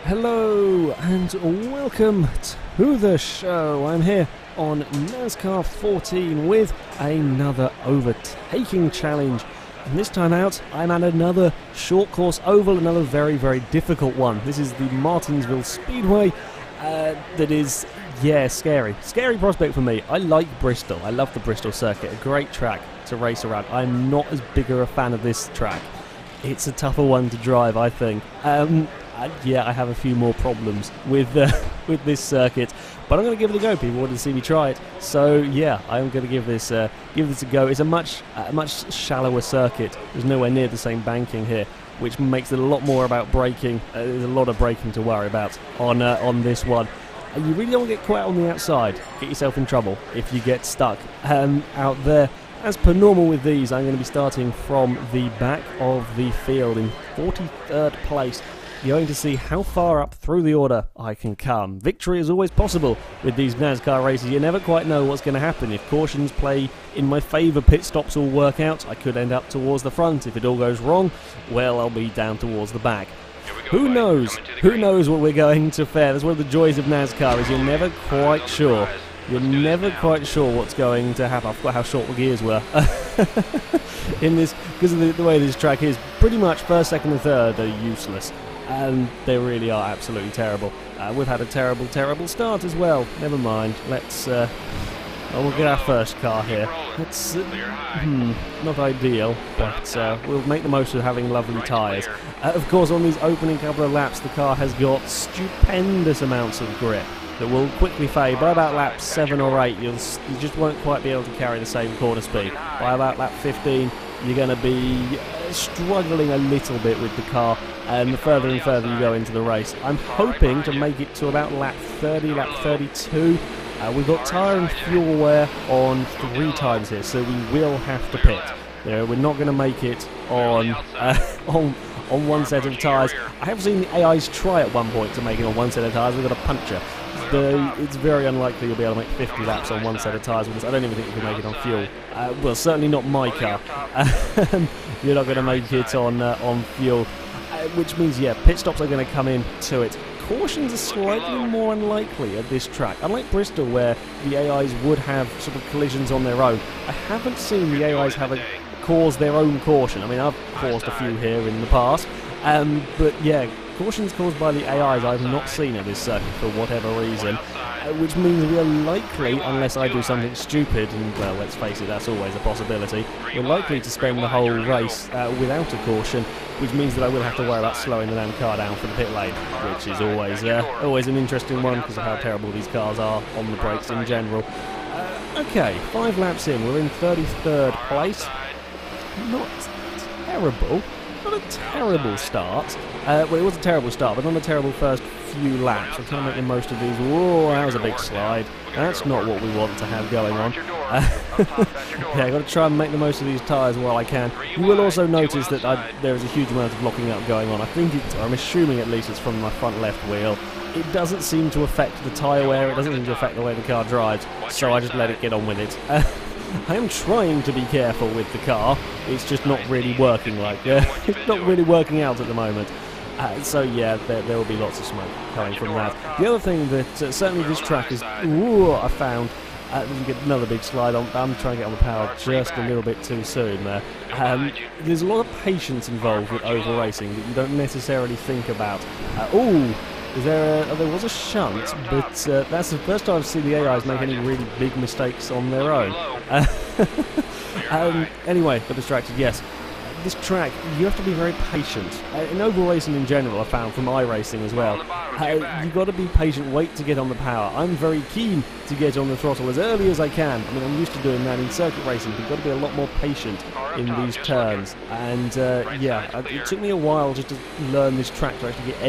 Hello and welcome to the show. I'm here on Nascar 14 with another overtaking challenge. And this time out, I'm at another short course oval, another very, very difficult one. This is the Martinsville Speedway. That is, scary. Scary prospect for me. I like Bristol. I love the Bristol circuit. A great track to race around. I'm not as big a fan of this track. It's a tougher one to drive, I think. I have a few more problems with this circuit, but I'm going to give it a go. People want to see me try it, so yeah, I'm going to give this a go. It's a much shallower circuit. There's nowhere near the same banking here, which makes it a lot more about braking. There's a lot of braking to worry about on this one. You really don't want to get quite on the outside. Get yourself in trouble if you get stuck out there. As per normal with these, I'm going to be starting from the back of the field in 43rd place. You're going to see how far up through the order I can come. Victory is always possible with these NASCAR races. You never quite know what's going to happen. If cautions play in my favour, pit stops all work out. I could end up towards the front. If it all goes wrong, well, I'll be down towards the back. Who knows? Who knows what we're going to fare? That's one of the joys of NASCAR, is you're never quite sure. You're never quite sure what's going to happen. I forgot how short the gears were in this, because of the way this track is. Pretty much first, second and third are useless. And they really are absolutely terrible. We've had a terrible start as well. Never mind. Let's we'll get our first car here. It's not ideal, but we'll make the most of having lovely tyres. Of course, on these opening couple of laps, the car has got stupendous amounts of grip that will quickly fade. By about lap 7 or 8, you just won't quite be able to carry the same corner speed. By about lap 15, you're going to be struggling a little bit with the car, and the further and further you go into the race. I'm hoping to make it to about lap 30, lap 32. We've got tyre and fuel wear on 3 times here, so we will have to pit. You know, we're not going to make it on one set of tyres. I have seen the AIs try at one point to make it on one set of tyres. We've got a puncture. It's very unlikely you'll be able to make 50 laps on one set of tyres. I don't even think you can make it on fuel. Well, certainly not my car. You're not going to make it on fuel, which means, pit stops are going to come in to it. Cautions are slightly more unlikely at this track. Unlike Bristol, where the AIs would have sort of collisions on their own, I haven't seen the AIs cause their own caution. I mean, I've caused a few here in the past, but yeah, cautions caused by the AIs I've not seen at this circuit for whatever reason, which means we are likely, unless I do something stupid, and well, let's face it, that's always a possibility, we're likely to spend the whole race without a caution, which means that I will have to worry about slowing the damn car down for the pit lane, which is always an interesting one because of how terrible these cars are on the brakes in general. Okay, 5 laps in, we're in 33rd place. Not terrible. Not a terrible start. Well, it was a terrible start, but not a terrible first few laps. I'm trying to make the most of these. Whoa, that was a big slide. That's not what we want to have going on. I've got to try and make the most of these tyres while I can. You will also notice that there is a huge amount of locking up going on. I'm assuming at least it's from my front left wheel. It doesn't seem to affect the tyre wear. It doesn't seem to affect the way the car drives, so I just let it get on with it. I am trying to be careful with the car. It's just not really working. It's not really working out at the moment. So yeah, there will be lots of smoke coming from that. The other thing that certainly this track is, I found. You get another big slide on. I'm trying to get on the power just a little bit too soon there. There's a lot of patience involved with oval racing that you don't necessarily think about. There was a shunt, but that's the first time I've seen the AIs make any really big mistakes on their own. Anyway, got distracted, yes. This track, you have to be very patient. In oval racing in general, I found from iRacing as well, you've got to be patient, wait to get on the power. I'm very keen to get on the throttle as early as I can. I mean, I'm used to doing that in circuit racing, but you've got to be a lot more patient in these turns. And it took me a while just to learn this track to actually get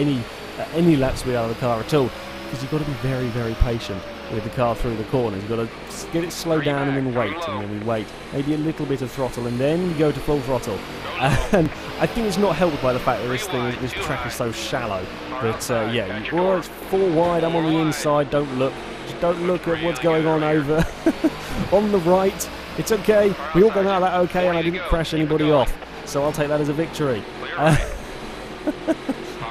any lap speed out of the car at all, because you've got to be very, very patient with the car through the corners. You've got to get it slowed down and then wait, and then we wait. Maybe a little bit of throttle, and then we go to full throttle. And I think it's not helped by the fact that this track is so shallow. But it's 4 wide, I'm on the inside, don't look. Just don't look at what's going on over on the right. It's okay, we all got out of that okay, and I didn't crash anybody off. So I'll take that as a victory.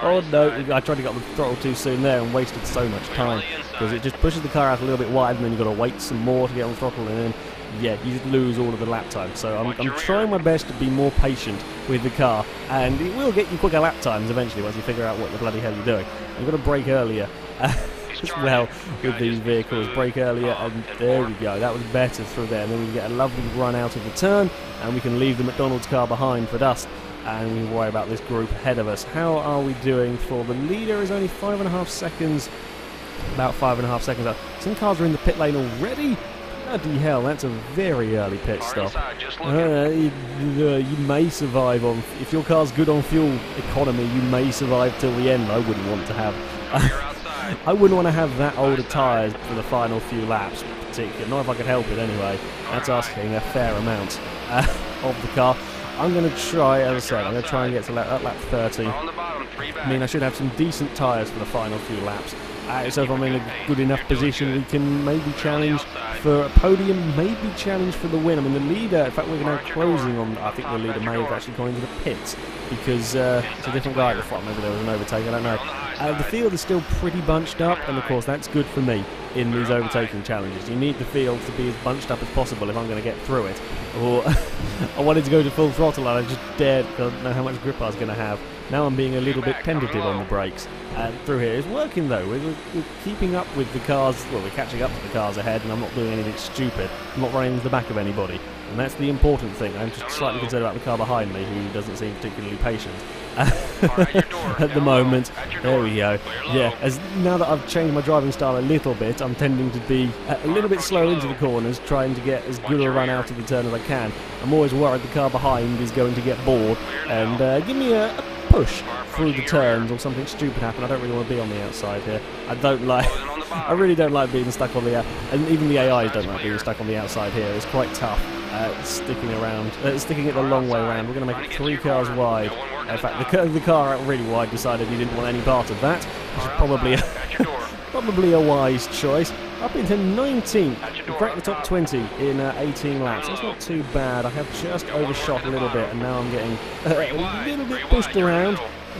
Oh no, I tried to get on the throttle too soon there and wasted so much time, because it just pushes the car out a little bit wide and then you've got to wait some more to get on the throttle, and then, yeah, you just lose all of the lap time. So I'm trying my best to be more patient with the car, and it will get you quicker lap times eventually once you figure out what the bloody hell you're doing. You've got to brake earlier. As well with these vehicles, brake earlier, and there we go, that was better through there, and then we get a lovely run out of the turn, and we can leave the McDonald's car behind for dust, and we worry about this group ahead of us. How are we doing? For the leader is only 5.5 seconds, about 5.5 seconds up. Some cars are in the pit lane already. Bloody hell, that's a very early pit stop. You may survive on, if your car's good on fuel economy, you may survive till the end. I wouldn't want to have I wouldn't want to have that older tyres for the final few laps, particularly. Not if I could help it anyway. That's asking a fair amount of the car. I'm going to try, as I said, I'm going to try and get to lap 30. I mean, I should have some decent tyres for the final few laps. So if I'm in a good enough position, we can maybe challenge for a podium, maybe challenge for the win. I mean, the leader, in fact, we're now closing on, I think the leader may have actually gone into the pits, because it's a different guy at the front. Maybe there was an overtake, I don't know. The field is still pretty bunched up, and of course that's good for me in these overtaking challenges. You need the field to be as bunched up as possible if I'm going to get through it. Or I wanted to go to full throttle and I just dared, because I don't know how much grip I was going to have. Now I'm being a little bit tentative on the brakes. Through here, it's working though. We're keeping up with the cars. Well, we're catching up to the cars ahead, and I'm not doing anything stupid. I'm not running into the back of anybody, and that's the important thing. I'm just slightly concerned about the car behind me, who doesn't seem particularly patient at the moment. There we go. Yeah, now that I've changed my driving style a little bit, I'm tending to be a little bit slow into the corners, trying to get as good a run out of the turn as I can. I'm always worried the car behind is going to get bored and give me a push through the turns or something stupid happen. I don't really want to be on the outside here. I really don't like being stuck on the and even the AIs don't like being stuck on the outside here. It's quite tough sticking it the long way around. We're going to make it 3 cars wide. In fact, the car out really wide decided he didn't want any part of that, which is probably a wise choice. Up into 19th, we cracked the top 20 in 18 laps. That's not too bad. I have just overshot a little bit, and now I'm getting a little bit pushed around.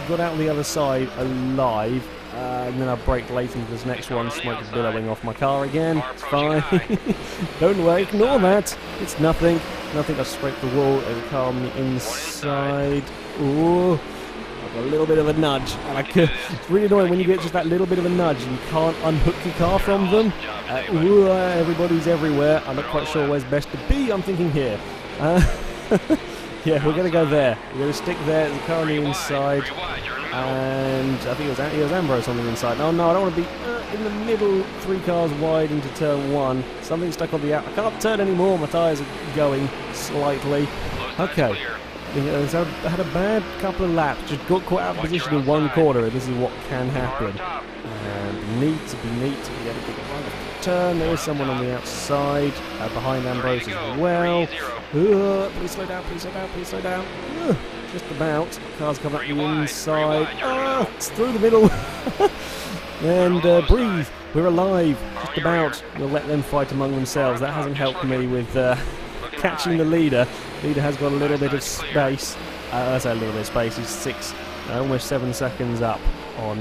Got out the other side alive, and then I braked late into this next one. Smoke is billowing off my car again. It's fine. Don't worry, ignore that. It's nothing. Nothing. I scraped the wall and the car on the inside. Ooh. A little bit of a nudge, and it's really annoying when you get just that little bit of a nudge and you can't unhook your car from them. Everybody's everywhere. I'm not quite sure where's best to be. I'm thinking here. Yeah, we're going to go there. We're going to stick there. There's a car on the inside, and I think it was Ambrose on the inside. Oh no, I don't want to be in the middle, 3 cars wide into turn 1. Something stuck on the out. I can't turn anymore. My tyres are going slightly. Okay. So I had a bad couple of laps, just got caught out of position in one corner, and this is what can happen. And be neat to get a good turn. There is someone on the outside, behind Ambrose as well. Please slow down, please slow down, please slow down. Just about. Car's coming up the inside. It's through the middle. And breathe, we're alive, just about. We'll let them fight among themselves. That hasn't helped me with catching the leader. Leader has got a little bit of space. I say a little bit of space. He's almost 7 seconds up on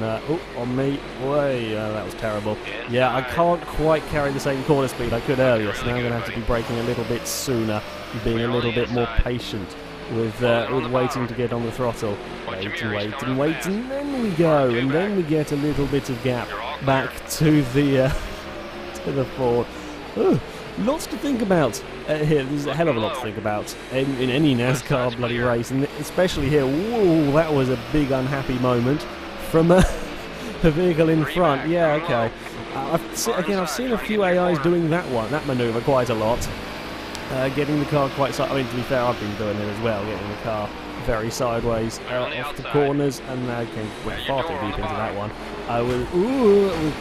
me. Way, that was terrible. Yeah, I can't quite carry the same corner speed I could earlier, so now I'm going to have to be braking a little bit sooner, being a little bit more patient with waiting to get on the throttle. Wait, and then we go, and then we get a little bit of gap back to the Ford. Lots to think about here. There's a hell of a lot to think about in any NASCAR bloody race, and especially here. Whoa, that was a big unhappy moment from a vehicle in front. Yeah, okay. I've seen a few AIs doing that manoeuvre quite a lot. Getting the car quite I mean, to be fair, I've been doing it as well, getting the car very sideways off the corners, and I came far too deep into that one. I will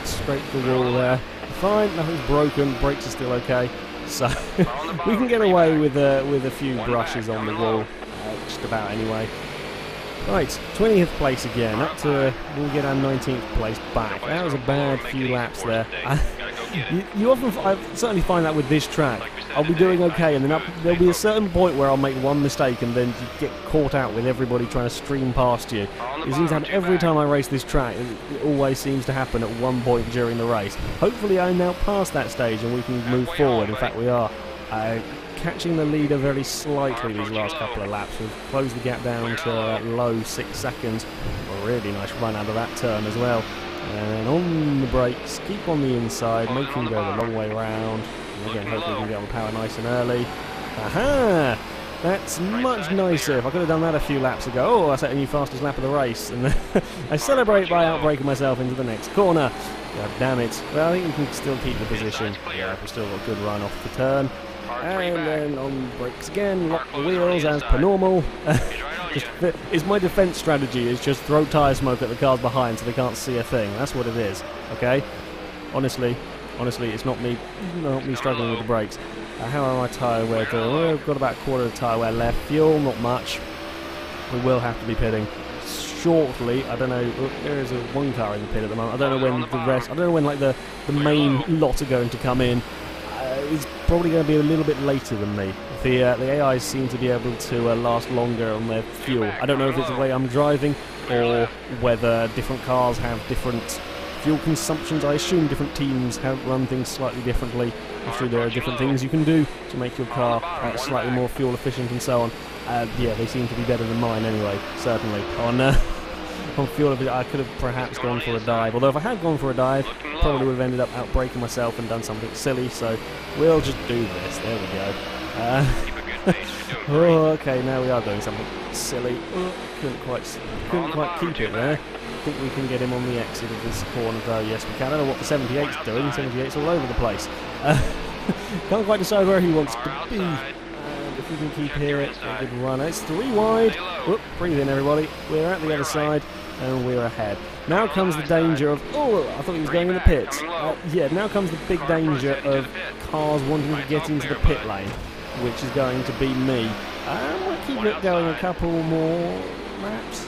scrape the wall there. Fine, nothing's broken, brakes are still okay, so we can get away with a few brushes on the wall, just about anyway. Right, 20th place again, we'll get our 19th place back. That was a bad few laps there. You often, I certainly find that with this track. I'll be doing okay, and then there'll be a certain point where I'll make one mistake, and then you get caught out with everybody trying to stream past you. It seems to happen every time I race this track. It always seems to happen at one point during the race. Hopefully I'm now past that stage and we can move forward. In fact, we are catching the leader very slightly these last couple of laps. We've closed the gap down to low 6 seconds. A really nice run out of that turn as well. And on the brakes, keep on the inside, make him go the long way round. And again, hopefully we can get on the power nice and early. Aha! That's much nicer. If I could have done that a few laps ago. Oh, I set a new fastest lap of the race. And I celebrate by outbraking myself into the next corner. God damn it. Well, I think we can still keep the position. Yeah, we've still got a good run off the turn. And then on brakes again, lock the wheels as per normal. It's my defence strategy is just throw tyre smoke at the cars behind so they can't see a thing. That's what it is. Okay? Honestly, it's not me struggling with the brakes. How are my tyre wear doing? Well, we've got about a quarter of the tyre wear left. Fuel, not much. We will have to be pitting shortly. I don't know. There is one car in the pit at the moment. I don't know when the rest. I don't know when like the main lot are going to come in. It's probably going to be a little bit later than me. The AIs seem to be able to last longer on their fuel. I don't know if it's the way I'm driving or whether different cars have different fuel consumptions. I assume different teams run things slightly differently. I'm sure there are different things you can do to make your car slightly more fuel efficient and so on. Yeah, they seem to be better than mine anyway, certainly. On fuel, I could have perhaps gone for a dive. Although if I had gone for a dive, probably would have ended up outbraking myself and done something silly. So we'll just do this. There we go. Oh, okay, now we are doing something silly. Oh, couldn't quite keep it there. I think we can get him on the exit of this corner though. Yes, we can. I don't know what the 78's doing. 78's all over the place. Can't quite decide where he wants to be. And if we can keep here, it's a good run. It's 3 wide. Whoop, breathe in, everybody. We're at the other side. And we're ahead. Now comes the danger of... Oh, I thought he was going in the pits. Yeah, now comes the big danger of cars wanting to get into the pit lane, which is going to be me. We'll keep it going a couple more laps.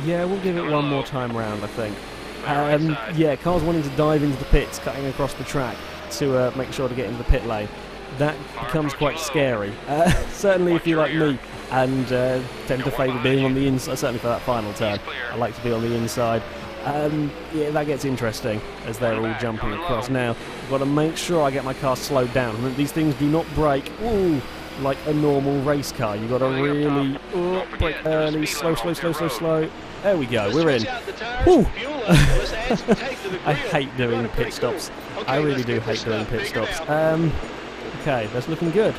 Yeah, we'll give it one more time round, I think. Yeah, cars wanting to dive into the pits, cutting across the track to make sure to get into the pit lane. That becomes quite scary. Certainly if you're like me and tend to favour being on the inside, certainly for that final turn, I like to be on the inside. Yeah, that gets interesting as they're all jumping across. Now, I've got to make sure I get my car slowed down. These things do not brake like a normal race car. You've got to really brake early, slow. There we go, we're in. Woo. I hate doing pit stops. I really do hate doing pit stops. Okay, that's looking good.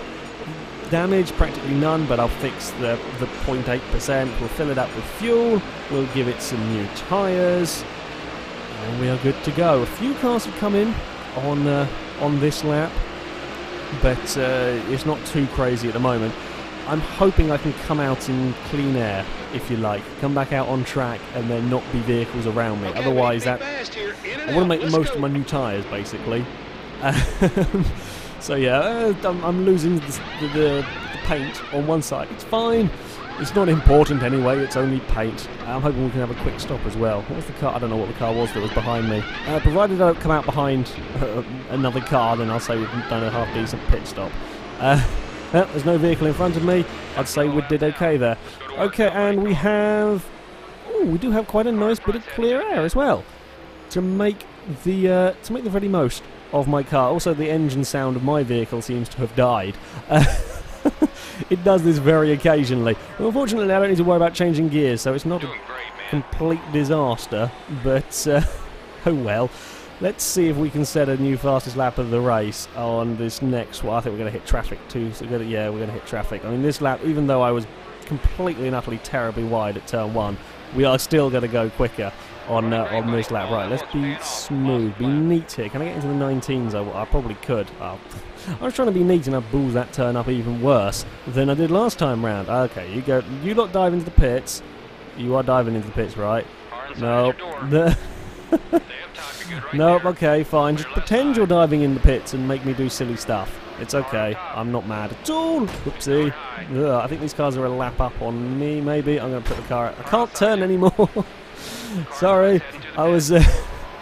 Damage, practically none, but I'll fix the 0.8%. We'll fill it up with fuel. We'll give it some new tyres. And we are good to go. A few cars have come in on this lap, but it's not too crazy at the moment. I'm hoping I can come out in clean air, if you like. Come back out on track and there not be vehicles around me. Otherwise, I want to make the most of my new tyres, basically. So yeah, I'm losing the paint on one side. It's fine. It's not important anyway. It's only paint. I'm hoping we can have a quick stop as well. What was the car? I don't know what the car was that was behind me. Provided I don't come out behind another car, then I'll say we've done a half-decent pit stop. Well, there's no vehicle in front of me. I'd say we did okay there. Okay, and we have... Oh, we do have quite a nice bit of clear air as well to make the very most of my car. Also, the engine sound of my vehicle seems to have died. It does this very occasionally. Well, unfortunately, I don't need to worry about changing gears, so it's not a complete disaster, but oh well. Let's see if we can set a new fastest lap of the race on this next one. I think we're going to hit traffic too, so yeah, we're going to hit traffic. I mean, this lap, even though I was completely and utterly terribly wide at turn 1, we are still going to go quicker on this lap. Right, let's be smooth, be neat here. Can I get into the 19s? I probably could. I was trying to be neat and I balls that turn up even worse than I did last time round. Okay, you lot dive into the pits. You are diving into the pits, right? Nope. Nope, okay, fine. Just pretend you're diving in the pits and make me do silly stuff. It's okay. I'm not mad at all. Whoopsie. Ugh, I think these cars are a lap up on me, maybe. I'm going to put the car out. I can't turn anymore. Sorry. I was... are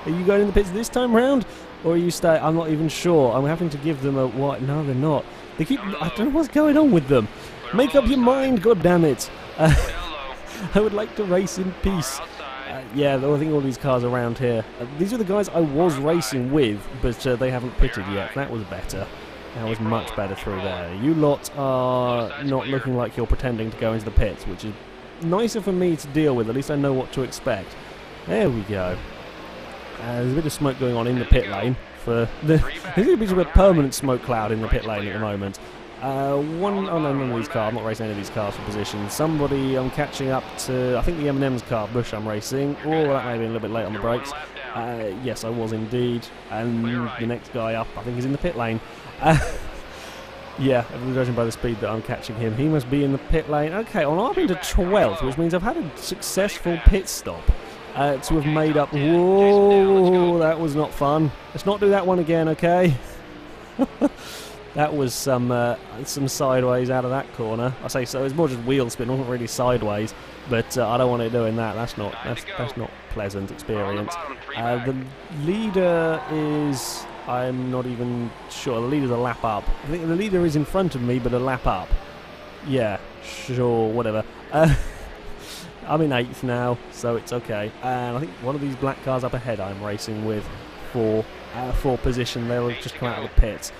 you going in the pits this time round? Or are you stay? I'm not even sure. I'm having to give them a what? No, they're not. They keep. I don't know what's going on with them. Make up your mind, God damn it! I would like to race in peace. Yeah, I think all these cars around here. These are the guys I was racing with, but they haven't pitted yet. That was better. That was much better through there. You lot are not looking like you're pretending to go into the pits, which is nicer for me to deal with. At least I know what to expect. There we go. There's a bit of smoke going on in the pit lane. There's a bit of a permanent smoke cloud in the pit lane at the moment. Oh no, none of these cars. I'm not racing any of these cars for position. Somebody, I'm catching up to, I think the M&M's car, Bush, I'm racing. Oh, that may have been a little bit late on the brakes. Yes, I was indeed. And the next guy up, I think, is in the pit lane. Yeah, judging by the speed that I'm catching him, he must be in the pit lane. Okay, I'm up into 12th, which means I've had a successful pit stop to have made up. Whoa, that was not fun. Let's not do that one again, okay? That was some sideways out of that corner. I say so. It's more just wheel spin. It wasn't really sideways, but I don't want it doing that. That's not pleasant experience. The leader is. I'm not even sure. The leader's a lap up. I think the leader is in front of me, but a lap up. Yeah, sure, whatever. I'm in 8th now, so it's okay. And I think one of these black cars up ahead I'm racing with for position. They'll just come out of the pits.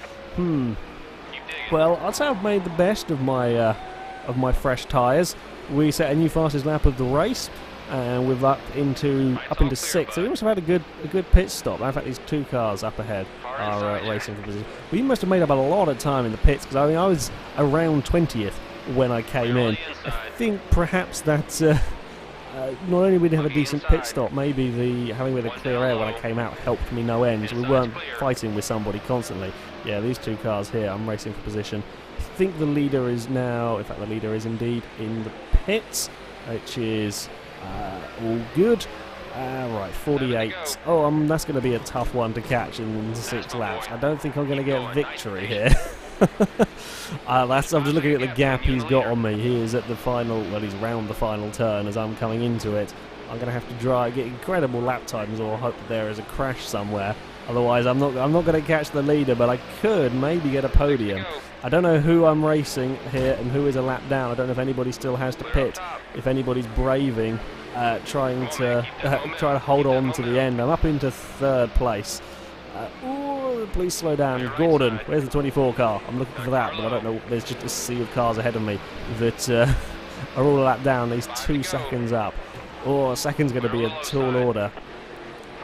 Well, I'd say I've made the best of my fresh tyres. We set a new fastest lap of the race, and we're up into 6th. So we must have had a good pit stop. In fact, these two cars up ahead are racing for position. We must have made up a lot of time in the pits, because I mean I was around 20th when I came in. I think perhaps that not only did we have a decent pit stop, maybe having with a clear air when I came out helped me no end. We weren't fighting with somebody constantly. Yeah, these two cars here, I'm racing for position. I think the leader is now, in fact the leader is indeed in the pits, which is all good. Right, 48. Oh, that's going to be a tough one to catch in 6 laps. I don't think I'm going to get victory here. I'm just looking at the gap he's got on me. He is at the final, well, he's round the final turn as I'm coming into it. I'm going to have to get incredible lap times, or hope that there is a crash somewhere. Otherwise, I'm not going to catch the leader, but I could maybe get a podium. I don't know who I'm racing here and who is a lap down. I don't know if anybody still has to pit, if anybody's braving, trying to hold on to the end. I'm up into 3rd place. Please slow down. Gordon, where's the 24 car? I'm looking for that, but I don't know. There's just a sea of cars ahead of me that are all a lap down. He's 2 seconds up. A second's going to be a tall order.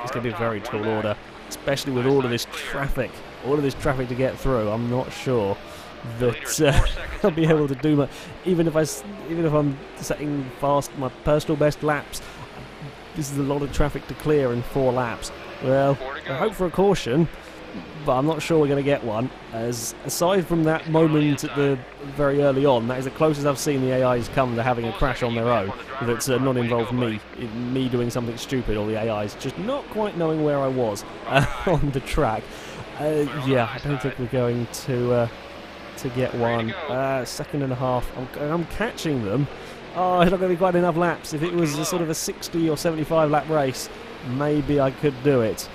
It's going to be a very tall order, especially with all of this traffic to get through. I'm not sure that I'll be able to do much. Even if I'm setting fast my personal best laps, this is a lot of traffic to clear in 4 laps. Well, I hope for a caution, but I'm not sure we're going to get one. As aside from that moment at the very early on, that is the closest I've seen the AIs come to having a crash on their own. That's not involved me doing something stupid, or the AIs just not quite knowing where I was on the track. Yeah, I don't think we're going to get one. 1.5 seconds. I'm catching them. Oh, it's not going to be quite enough laps. If it was a sort of a 60 or 75 lap race, maybe I could do it.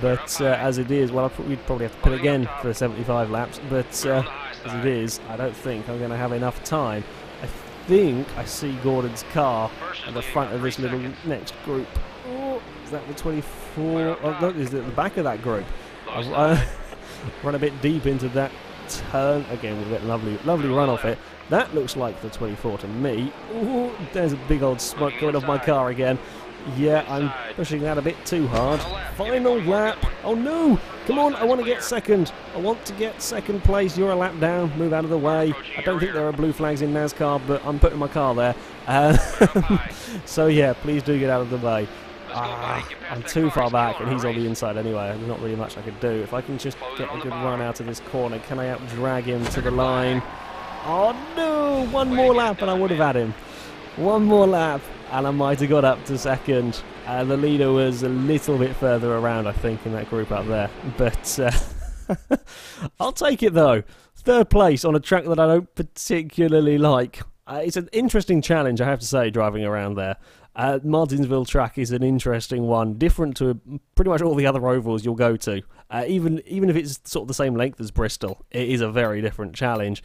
But as it is, well, we'd probably have to pit again for 75 laps. But as it is, I don't think I'm going to have enough time. I think I see Gordon's car at the front of this little next group. Oh, is that the 24? Oh, no, is it at the back of that group? I've run a bit deep into that turn again with a bit lovely run off it. That looks like the 24 to me. Ooh, there's a big old smoke going off my car again. Yeah, I'm pushing that a bit too hard. Final lap. Oh no! Come on, I want to get second. I want to get second place. You're a lap down. Move out of the way. I don't think there are blue flags in NASCAR, but I'm putting my car there. So yeah, please do get out of the way. I'm too far back, and he's on the inside anyway. There's not really much I could do. If I can just get a good run out of this corner, can I out-drag him to the line? Oh no! One more lap and I would have had him. One more lap and I might have got up to second. The leader was a little bit further around, I think, in that group up there. But I'll take it though. 3rd place on a track that I don't particularly like. It's an interesting challenge, I have to say, driving around there. Martinsville track is an interesting one, different to pretty much all the other ovals you'll go to. Even if it's sort of the same length as Bristol, it is a very different challenge.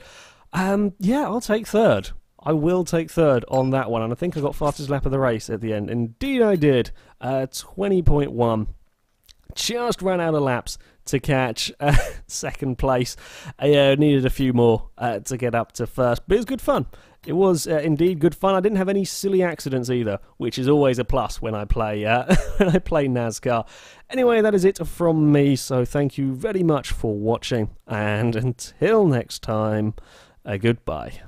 Yeah, I'll take third. I will take third on that one, and I think I got fastest lap of the race at the end. Indeed I did. 20.1. Just ran out of laps to catch second place. I needed a few more to get up to first, but it was good fun. It was indeed good fun. I didn't have any silly accidents either, which is always a plus when I play when I play NASCAR. Anyway, that is it from me, so thank you very much for watching, and until next time, goodbye.